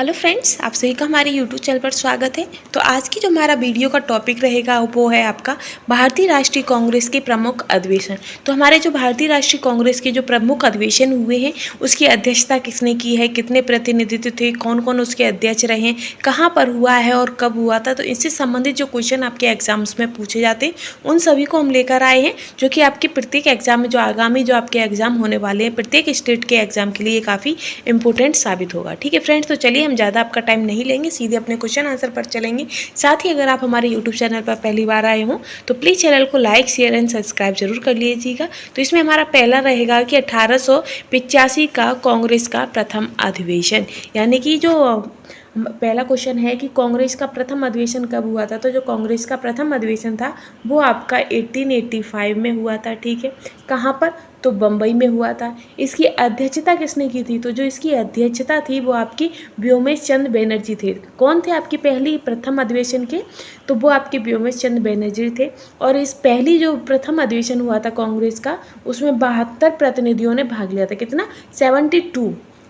Hello friends, आप सभी का हमारे यूट्यूब चैनल पर स्वागत है। तो आज की जो हमारा वीडियो का टॉपिक रहेगा वो है आपका भारतीय राष्ट्रीय कांग्रेस के प्रमुख अधिवेशन। तो हमारे जो भारतीय राष्ट्रीय कांग्रेस के जो प्रमुख अधिवेशन हुए हैं उसकी अध्यक्षता किसने की है, कितने प्रतिनिधित्व थे, कौन कौन उसके अध्यक्ष रहे हैं, कहाँ पर हुआ है और कब हुआ था। तो इससे संबंधित जो क्वेश्चन आपके एग्जाम्स में पूछे जाते हैं उन सभी को हम लेकर आए हैं, जो कि आपके प्रत्येक एग्जाम में जो आगामी जो आपके एग्जाम होने वाले हैं प्रत्येक स्टेट के एग्जाम के लिए काफ़ी इंपॉर्टेंट साबित होगा। ठीक है फ्रेंड्स, तो चलिए हम ज़्यादा आपका टाइम नहीं लेंगे, सीधे अपने क्वेश्चन आंसर पर चलेंगे। साथ ही अगर आप हमारे यूट्यूब चैनल पर पहली बार आए हों तो प्लीज़ चैनल को लाइक शेयर एंड सब्सक्राइब जरूर कर लीजिएगा। तो इसमें हमारा पहला रहेगा कि 1885 का कांग्रेस का प्रथम अधिवेशन, यानी कि जो पहला क्वेश्चन है कि कांग्रेस का प्रथम अधिवेशन कब हुआ था। तो जो कांग्रेस का प्रथम अधिवेशन था वो आपका 1885 में हुआ था। ठीक है, कहाँ पर? तो बम्बई में हुआ था। इसकी अध्यक्षता किसने की थी? तो जो इसकी अध्यक्षता थी वो आपकी व्योमेश चंद्र बैनर्जी थे। कौन थे आपकी पहली प्रथम अधिवेशन के? तो वो आपके व्योमेश चंद्र बैनर्जी थे। और इस पहली जो प्रथम अधिवेशन हुआ था कांग्रेस का, उसमें 72 प्रतिनिधियों ने भाग लिया था। कितना?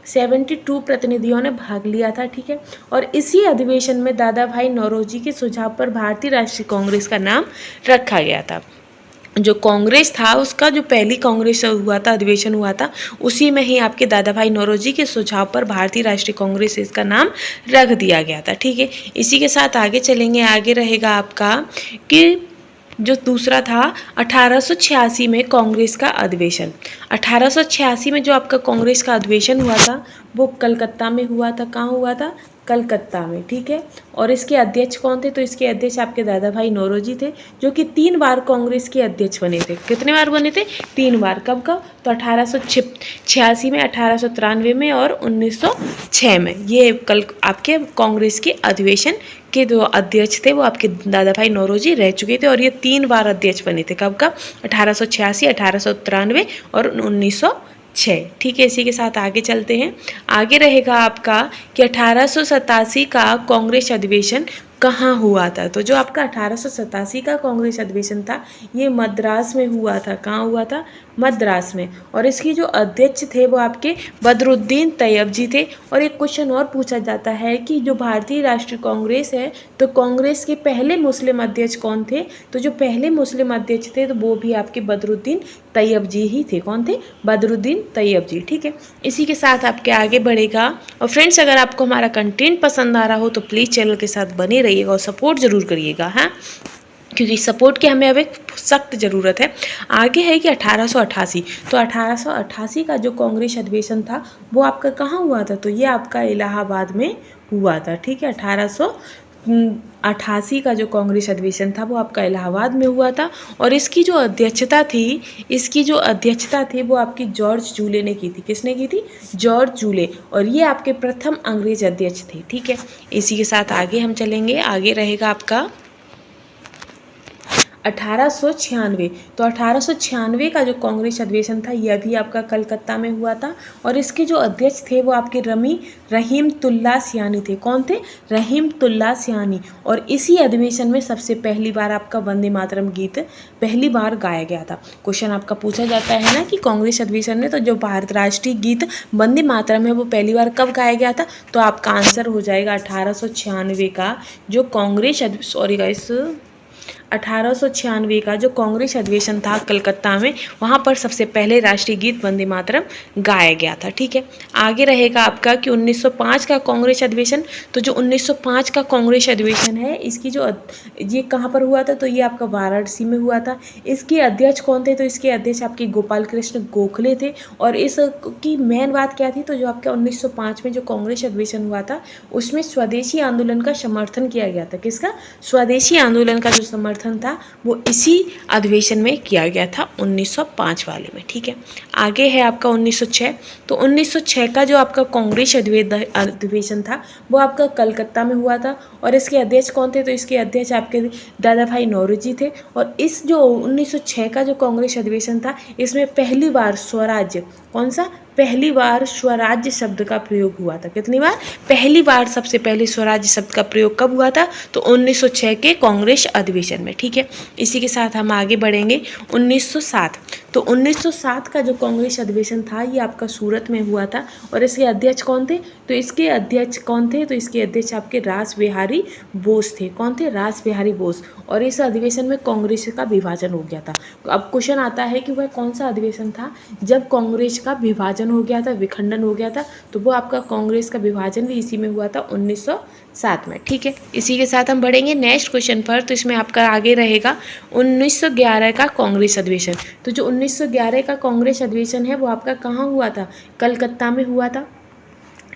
72 प्रतिनिधियों ने भाग लिया था। ठीक है, और इसी अधिवेशन में दादा भाई नौरोजी के सुझाव पर भारतीय राष्ट्रीय कांग्रेस का नाम रखा गया था। जो कांग्रेस था उसका जो पहली कांग्रेस हुआ था, अधिवेशन हुआ था, उसी में ही आपके दादा भाई नौरोजी के सुझाव पर भारतीय राष्ट्रीय कांग्रेस इसका नाम रख दिया गया था। ठीक है, इसी के साथ आगे चलेंगे। आगे रहेगा आपका कि जो दूसरा था 1886 में कांग्रेस का अधिवेशन। 1886 में जो आपका कांग्रेस का अधिवेशन हुआ था वो कलकत्ता में हुआ था। कहाँ हुआ था? कलकत्ता में। ठीक है, और इसके अध्यक्ष कौन थे? तो इसके अध्यक्ष आपके दादा भाई नौरोजी थे, जो कि 3 बार कांग्रेस के अध्यक्ष बने थे। कितने बार बने थे? 3 बार। कब कब? तो 1886 में, 1893 में और 1906 में। ये कल आपके कांग्रेस के अधिवेशन के जो अध्यक्ष थे वो आपके दादा भाई नौरोजी रह चुके थे, और ये 3 बार अध्यक्ष बने थे। कब कब? 1886, 1893 और 1906। ठीक है, इसी के साथ आगे चलते हैं। आगे रहेगा आपका कि 1887 का कांग्रेस अधिवेशन कहाँ हुआ था। तो जो आपका 1887 का कांग्रेस अधिवेशन था ये मद्रास में हुआ था। कहाँ हुआ था? मद्रास में। और इसकी जो अध्यक्ष थे वो आपके बदरुद्दीन तैयबजी थे। और एक क्वेश्चन और पूछा जाता है कि जो भारतीय राष्ट्रीय कांग्रेस है तो कांग्रेस के पहले मुस्लिम अध्यक्ष कौन थे? तो जो पहले मुस्लिम अध्यक्ष थे तो वो भी आपके बदरुद्दीन तैयबजी ही थे। कौन थे? बदरुद्दीन तैयबजी। ठीक है, इसी के साथ आपके आगे बढ़ेगा। और फ्रेंड्स, अगर आपको हमारा कंटेंट पसंद आ रहा हो तो प्लीज़ चैनल के साथ बने रहिएगा और सपोर्ट ज़रूर करिएगा, हाँ, क्योंकि सपोर्ट की हमें अब एक सख्त ज़रूरत है। आगे है कि 1888। तो 1888 का जो कांग्रेस अधिवेशन था वो आपका कहाँ हुआ था? तो ये आपका इलाहाबाद में हुआ था। ठीक है, 1888 का जो कांग्रेस अधिवेशन था वो आपका इलाहाबाद में हुआ था। और इसकी जो अध्यक्षता थी वो आपकी जॉर्ज जूले ने की थी। किसने की थी? जॉर्ज जूले। और ये आपके प्रथम अंग्रेज अध्यक्ष थे। ठीक है, इसी के साथ आगे हम चलेंगे। आगे रहेगा आपका 1896। तो 1896 का जो कांग्रेस अधिवेशन था यह भी आपका कलकत्ता में हुआ था। और इसके जो अध्यक्ष थे वो आपके रहीमतुल्लाह सियानी थे। कौन थे? रहीमतुल्लाह सियानी। और इसी अधिवेशन में सबसे पहली बार आपका वंदे मातरम गीत पहली बार गाया गया था। क्वेश्चन आपका पूछा जाता है ना कि कांग्रेस अधिवेशन में तो जो भारत राष्ट्रीय गीत वंदे मातरम है वो पहली बार कब गाया गया था? तो आपका आंसर हो जाएगा 1896 का जो कांग्रेस 1896 का जो कांग्रेस अधिवेशन था कलकत्ता में, वहाँ पर सबसे पहले राष्ट्रीय गीत वंदे मातरम गाया गया था। ठीक है, आगे रहेगा आपका कि 1905 का कांग्रेस अधिवेशन। तो जो 1905 का कांग्रेस अधिवेशन है इसकी जो ये कहाँ पर हुआ था? तो ये आपका वाराणसी में हुआ था। इसके अध्यक्ष कौन थे? तो इसके अध्यक्ष आपके गोपाल कृष्ण गोखले थे। और इसकी मेन बात क्या थी? तो जो आपका 1905 में जो कांग्रेस अधिवेशन हुआ था उसमें स्वदेशी आंदोलन का समर्थन किया गया था। किसका? स्वदेशी आंदोलन का जो समर्थन था वो इसी अधिवेशन में किया गया था 1905 वाले में। ठीक है, आगे है आपका 1906। तो 1906 का जो आपका कांग्रेस अधिवेशन था वो आपका कलकत्ता में हुआ था। और इसके अध्यक्ष कौन थे? तो इसके अध्यक्ष आपके दादा भाई नौरोजी थे। और इस जो 1906 का जो कांग्रेस अधिवेशन था इसमें पहली बार स्वराज्य, कौन सा? पहली बार स्वराज्य शब्द का प्रयोग हुआ था? कितनी बार? पहली बार सबसे पहले स्वराज्य शब्द का प्रयोग कब हुआ था? तो 1906 के कांग्रेस अधिवेशन में। ठीक है, इसी के साथ हम आगे बढ़ेंगे। 1907, तो 1907 का जो कांग्रेस अधिवेशन था ये आपका सूरत में हुआ था। और इसके अध्यक्ष कौन थे? तो इसके अध्यक्ष कौन थे? तो इसके अध्यक्ष आपके रास बिहारी बोस थे। कौन थे? रास बिहारी बोस। और इस अधिवेशन में कांग्रेस का विभाजन हो गया था। अब क्वेश्चन आता है कि वह कौन सा अधिवेशन था जब कांग्रेस का विभाजन हो गया था, विखंडन हो गया था? तो वो आपका कांग्रेस का विभाजन भी इसी में हुआ था 1907 में। ठीक है, इसी के साथ हम बढ़ेंगे नेक्स्ट क्वेश्चन पर। तो इसमें आपका आगे रहेगा 1911 का कांग्रेस अधिवेशन। तो जो 1911 का कांग्रेस अधिवेशन है वो आपका कहाँ हुआ था? कलकत्ता में हुआ था।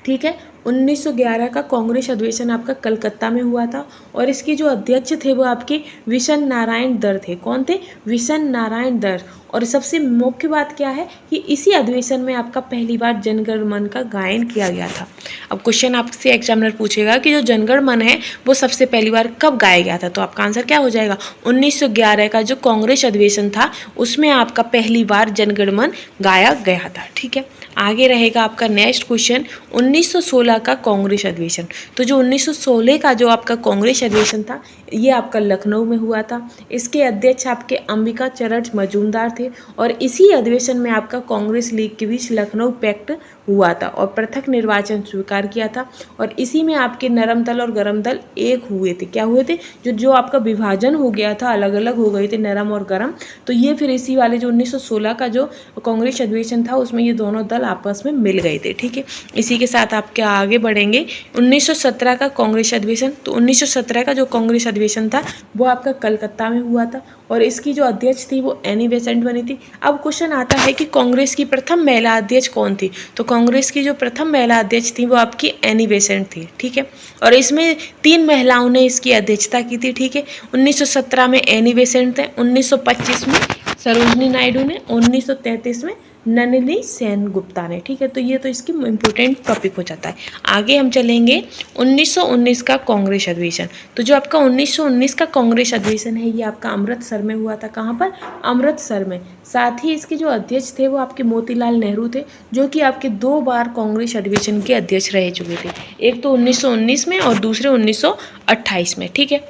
ठीक है, 1911 का कांग्रेस अधिवेशन आपका कलकत्ता में हुआ था। और इसके जो अध्यक्ष थे वो आपके विशन नारायण दर थे। कौन थे? विशन नारायण दर। और सबसे मुख्य बात क्या है कि इसी अधिवेशन में आपका पहली बार जनगण मन का गायन किया गया था। अब क्वेश्चन आपसे एग्जामिनर पूछेगा कि जो जनगण मन है वो सबसे पहली बार कब गाया गया था? तो आपका आंसर क्या हो जाएगा? 1911 का जो कांग्रेस अधिवेशन था उसमें आपका पहली बार जनगण मन गाया गया था। ठीक है, आगे रहेगा आपका नेक्स्ट क्वेश्चन 1916 का कांग्रेस अधिवेशन। तो जो 1916 का जो आपका कांग्रेस अधिवेशन था ये आपका लखनऊ में हुआ था। इसके अध्यक्ष आपके अंबिका चरण मजूमदार थे। और इसी अधिवेशन में आपका कांग्रेस लीग के बीच लखनऊ पैक्ट हुआ था और पृथक निर्वाचन स्वीकार किया था। और इसी में आपके नरम दल और गरम दल एक हुए थे। क्या हुए थे? जो आपका विभाजन हो गया था, अलग अलग हो गए थे नरम और गरम, तो ये फिर इसी वाले जो 1916 का जो कांग्रेस अधिवेशन था उसमें ये दोनों दल आपस में मिल गए थे। ठीक है, इसी के साथ आपके आगे बढ़ेंगे 1917 का कांग्रेस अधिवेशन। तो 1917 का जो कांग्रेस अधिवेशन था वो आपका कलकत्ता में हुआ था। और इसकी जो अध्यक्ष थी वो एनी बेसेंट बनी थी। अब क्वेश्चन आता है कि कांग्रेस की प्रथम महिला अध्यक्ष कौन थी? तो कांग्रेस की जो प्रथम महिला अध्यक्ष थी वो आपकी एनी बेसेंट थी। ठीक है, और इसमें 3 महिलाओं ने इसकी अध्यक्षता की थी। ठीक है, 1917 में एनी बेसेंट थे, 1925 में सरोजनी नायडू ने, 1933 में नलिनी सेन गुप्ता ने। ठीक है, तो ये तो इसकी इम्पोर्टेंट टॉपिक हो जाता है। आगे हम चलेंगे 1919 का कांग्रेस अधिवेशन। तो जो आपका 1919 का कांग्रेस अधिवेशन है ये आपका अमृतसर में हुआ था। कहाँ पर? अमृतसर में। साथ ही इसके जो अध्यक्ष थे वो आपके मोतीलाल नेहरू थे, जो कि आपके 2 बार कांग्रेस अधिवेशन के अध्यक्ष रह चुके थे। एक तो 1919 में और दूसरे 1928 में। ठीक है,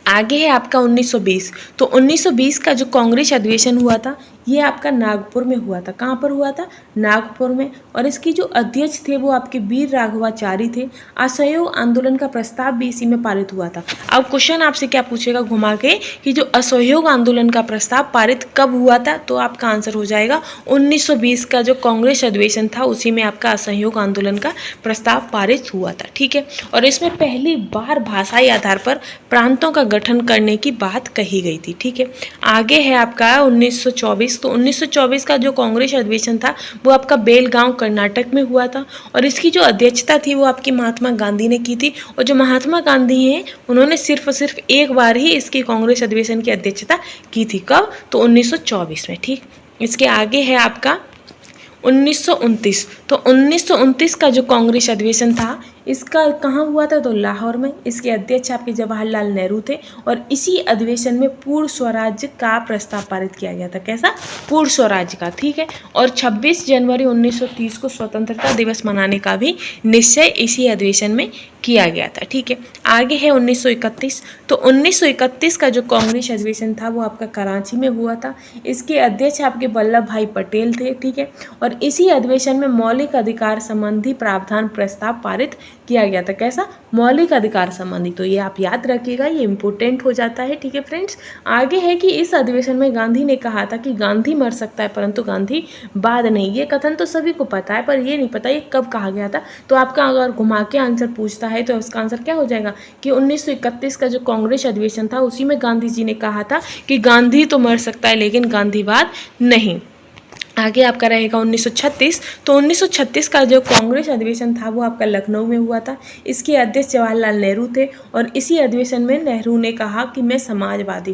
आगे है आपका 1920। तो 1920 का जो कांग्रेस अधिवेशन हुआ था ये आपका नागपुर में हुआ था। कहाँ पर हुआ था? नागपुर में। और इसकी जो अध्यक्ष थे वो आपके वीर राघवाचारी थे। असहयोग आंदोलन का प्रस्ताव भी इसी में पारित हुआ था। अब क्वेश्चन आपसे क्या पूछेगा घुमा के कि जो असहयोग आंदोलन का प्रस्ताव पारित कब हुआ था? तो आपका आंसर हो जाएगा 1920 का जो कांग्रेस अधिवेशन था उसी में आपका असहयोग आंदोलन का प्रस्ताव पारित हुआ था। ठीक है, और इसमें पहली बार भाषाई आधार पर प्रांतों का गठन करने की बात कही गई थी। ठीक है, आगे है आपका 1924। तो 1924 का जो कांग्रेस अधिवेशन था वो आपका बेलगांव कर्नाटक में हुआ था। और इसकी जो अध्यक्षता थी वो आपकी महात्मा गांधी ने की थी। और जो महात्मा गांधी हैं उन्होंने सिर्फ और सिर्फ एक बार ही इसकी कांग्रेस अधिवेशन की अध्यक्षता की थी। कब? तो 1924 में। ठीक, इसके आगे है आपका 1929। तो 1929 का जो कांग्रेस अधिवेशन था इसका कहाँ हुआ था? तो लाहौर में। इसके अध्यक्ष आपके जवाहरलाल नेहरू थे। और इसी अधिवेशन में पूर्ण स्वराज्य का प्रस्ताव पारित किया गया था। कैसा? पूर्ण स्वराज्य का। ठीक है, और 26 जनवरी 1930 को स्वतंत्रता दिवस मनाने का भी निश्चय इसी अधिवेशन में किया गया था। ठीक है, आगे है 1931। तो 1931 का जो कांग्रेस अधिवेशन था वो आपका कराची में हुआ था। इसके अध्यक्ष आपके वल्लभ भाई पटेल थे। ठीक है, और इसी अधिवेशन में मौलिक अधिकार संबंधी प्रावधान प्रस्ताव पारित किया गया था। कैसा? मौलिक अधिकार संबंधी। तो ये आप याद रखिएगा, ये इंपॉर्टेंट हो जाता है। ठीक है फ्रेंड्स, आगे है कि इस अधिवेशन में गांधी ने कहा था कि गांधी मर सकता है परंतु गांधी बाद नहीं। ये कथन तो सभी को पता है पर ये नहीं पता ये कब कहा गया था। तो आपका अगर घुमा के आंसर पूछता है तो उसका आंसर क्या हो जाएगा कि 1931 का जो कांग्रेस अधिवेशन था उसी में गांधी जी ने कहा था कि गांधी तो मर सकता है लेकिन गांधीवाद नहीं। आगे आपका रहेगा 1936। तो 1936 का जो कांग्रेस अधिवेशन था वो आपका लखनऊ में हुआ था। इसके अध्यक्ष जवाहरलाल नेहरू थे। और इसी अधिवेशन में नेहरू ने कहा कि मैं समाजवादी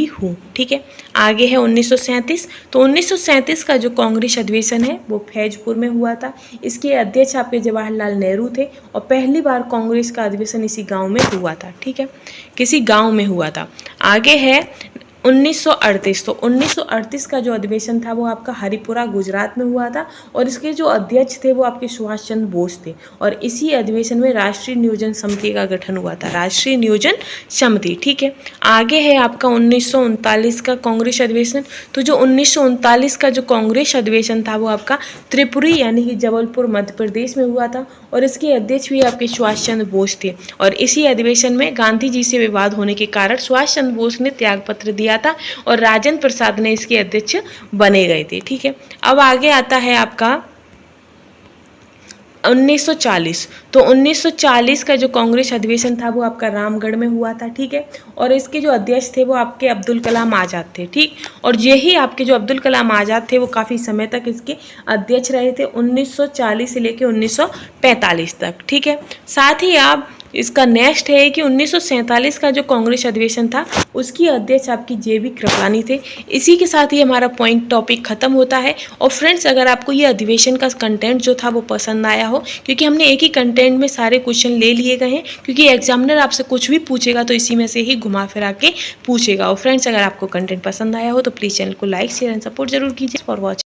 हूँ। ठीक है, आगे है 1937। तो 1937 का जो कांग्रेस अधिवेशन है वो फैजपुर में हुआ था। इसके अध्यक्ष आपके जवाहरलाल नेहरू थे। और पहली बार कांग्रेस का अधिवेशन इसी गाँव में हुआ था। ठीक है, किसी गाँव में हुआ था। आगे है 1938। तो 1938 का जो अधिवेशन था वो आपका हरिपुरा गुजरात में हुआ था और इसके जो अध्यक्ष थे वो आपके सुभाष चंद्र बोस थे और इसी अधिवेशन में राष्ट्रीय नियोजन समिति का गठन हुआ था, राष्ट्रीय नियोजन समिति। ठीक है, आगे है आपका 1939 का कांग्रेस अधिवेशन। तो जो 1939 का जो कांग्रेस अधिवेशन था वो आपका त्रिपुरी यानी कि जबलपुर मध्य प्रदेश में हुआ था और इसके अध्यक्ष भी आपके सुभाष चंद्र बोस थे और इसी अधिवेशन में गांधी जी से विवाद होने के कारण सुभाष चंद्र बोस ने त्यागपत्र दिया था और राजेंद्र प्रसाद ने इसके अध्यक्ष बने गए थे। ठीक है, अब आगे आता है आपका 1940। तो 1940 का जो कांग्रेस अधिवेशन था वो आपका रामगढ़ में हुआ था। ठीक है, और इसके जो अध्यक्ष थे वो आपके अब्दुल कलाम आज़ाद थे। ठीक, और यही आपके जो अब्दुल कलाम आज़ाद थे वो काफ़ी समय तक इसके अध्यक्ष रहे थे, 1940 से लेकर 1945 तक। ठीक है, साथ ही आप इसका नेक्स्ट है कि 1947 का जो कांग्रेस अधिवेशन था उसकी अध्यक्ष आपकी जेबी कृपलानी थे। इसी के साथ ही हमारा पॉइंट टॉपिक खत्म होता है। और फ्रेंड्स, अगर आपको ये अधिवेशन का कंटेंट जो था वो पसंद आया हो, क्योंकि हमने एक ही कंटेंट में सारे क्वेश्चन ले लिए गए हैं, क्योंकि एग्जामिनर आपसे कुछ भी पूछेगा तो इसी में से ही घुमा फिरा के पूछेगा। और फ्रेंड्स, अगर आपको कंटेंट पसंद आया हो तो प्लीज़ चैनल को लाइक शेयर एंड सपोर्ट जरूर कीजिए। For watching.